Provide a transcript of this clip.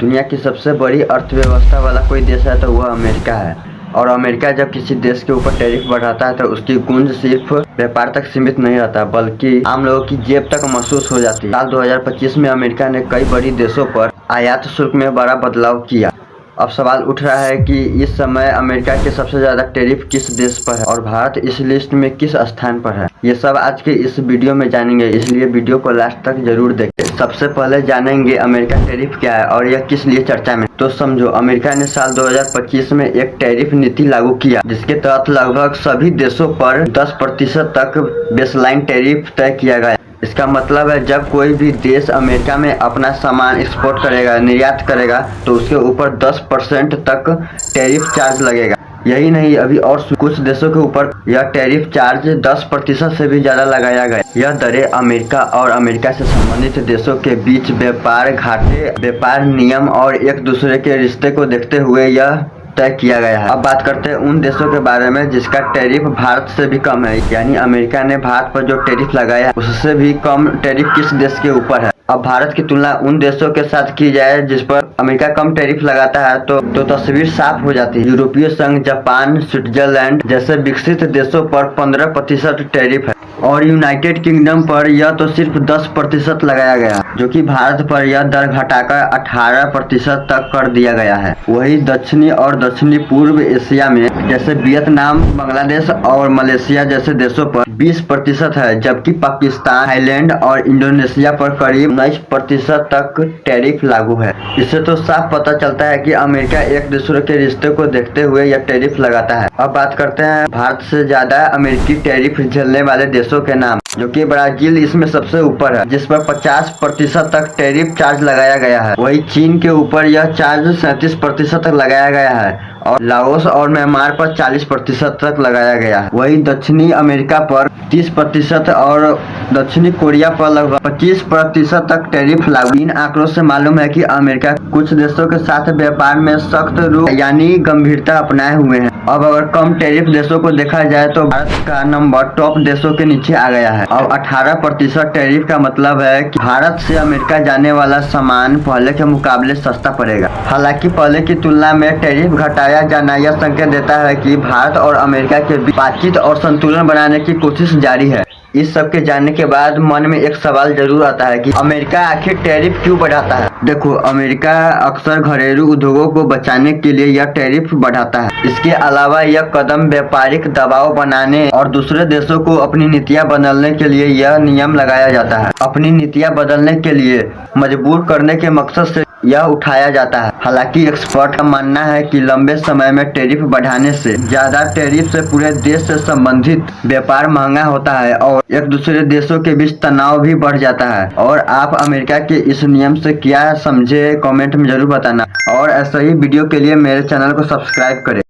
दुनिया की सबसे बड़ी अर्थव्यवस्था वाला कोई देश है तो वह अमेरिका है। और अमेरिका जब किसी देश के ऊपर टैरिफ बढ़ाता है तो उसकी गूंज सिर्फ व्यापार तक सीमित नहीं रहता बल्कि आम लोगों की जेब तक महसूस हो जाती है। साल 2025 में अमेरिका ने कई बड़ी देशों पर आयात शुल्क में बड़ा बदलाव किया। अब सवाल उठ रहा है कि इस समय अमेरिका के सबसे ज्यादा टैरिफ किस देश पर है और भारत इस लिस्ट में किस स्थान पर है। ये सब आज के इस वीडियो में जानेंगे, इसलिए वीडियो को लास्ट तक जरूर देखें। सबसे पहले जानेंगे अमेरिका टैरिफ क्या है और यह किस लिए चर्चा में। तो समझो, अमेरिका ने साल 2025 में एक टैरिफ नीति लागू किया जिसके तहत लगभग सभी देशों पर 10% तक बेसलाइन टैरिफ तय किया गया। इसका मतलब है जब कोई भी देश अमेरिका में अपना सामान एक्सपोर्ट करेगा, निर्यात करेगा, तो उसके ऊपर 10% तक टैरिफ चार्ज लगेगा। यही नहीं, अभी और कुछ देशों के ऊपर यह टैरिफ चार्ज 10% से भी ज्यादा लगाया गया। यह दरें अमेरिका और अमेरिका से संबंधित देशों के बीच व्यापार घाटे, व्यापार नियम और एक दूसरे के रिश्ते को देखते हुए यह तय किया गया है। अब बात करते हैं उन देशों के बारे में जिसका टैरिफ भारत से भी कम है, यानी अमेरिका ने भारत पर जो टैरिफ लगाया है उससे भी कम टैरिफ किस देश के ऊपर है। अब भारत की तुलना उन देशों के साथ की जाए जिस पर अमेरिका कम टैरिफ लगाता है तो तस्वीर साफ हो जाती है। यूरोपीय संघ, जापान, स्विट्जरलैंड जैसे विकसित देशों पर 15% टैरिफ है और यूनाइटेड किंगडम पर यह तो सिर्फ 10% लगाया गया, जो कि भारत पर यह दर घटाकर 18% तक कर दिया गया है। वही दक्षिणी और दक्षिणी पूर्व एशिया में जैसे वियतनाम, बांग्लादेश और मलेशिया जैसे देशों पर 20% है, जबकि पाकिस्तान, थाईलैंड और इंडोनेशिया पर करीब 19% तक टैरिफ लागू है। इससे तो साफ पता चलता है कि अमेरिका एक दूसरे के रिश्ते को देखते हुए यह टैरिफ लगाता है। अब बात करते हैं भारत से ज्यादा अमेरिकी टैरिफ झेलने वाले देशों के नाम, जो कि ब्राजील इसमें सबसे ऊपर है जिस पर 50% तक टैरिफ चार्ज लगाया गया है। वही चीन के ऊपर यह चार्ज 37% तक लगाया गया है और लाओस और म्यांमार पर 40% तक लगाया गया है। वही दक्षिणी अमेरिका पर 30% और दक्षिणी कोरिया पर लगभग 25% तक टैरिफ लागू। इन आंकड़ों से मालूम है कि अमेरिका कुछ देशों के साथ व्यापार में सख्त रूख यानी गंभीरता अपनाए हुए हैं। अब अगर कम टैरिफ देशों को देखा जाए तो भारत का नंबर टॉप देशों के नीचे आ गया है। अब 18% टैरिफ का मतलब है कि भारत से अमेरिका जाने वाला सामान पहले के मुकाबले सस्ता पड़ेगा। हालांकि पहले की तुलना में टैरिफ घटाया जाना यह संकेत देता है कि भारत और अमेरिका के बीच बातचीत और संतुलन बनाने की कोशिश जारी है। इस सब के जानने के बाद मन में एक सवाल जरूर आता है कि अमेरिका आखिर टैरिफ क्यों बढ़ाता है। देखो, अमेरिका अक्सर घरेलू उद्योगों को बचाने के लिए यह टैरिफ बढ़ाता है। इसके अलावा यह कदम व्यापारिक दबाव बनाने और दूसरे देशों को अपनी नीतियां बदलने के लिए यह नियम लगाया जाता है। अपनी नीतियां बदलने के लिए मजबूर करने के मकसद से यह उठाया जाता है। हालांकि एक्सपर्ट का मानना है कि लंबे समय में टैरिफ बढ़ाने से ज्यादा टैरिफ से पूरे देश से संबंधित व्यापार महंगा होता है और एक दूसरे देशों के बीच तनाव भी बढ़ जाता है। और आप अमेरिका के इस नियम से क्या समझे, कमेंट में जरूर बताना और ऐसा ही वीडियो के लिए मेरे चैनल को सब्सक्राइब करें।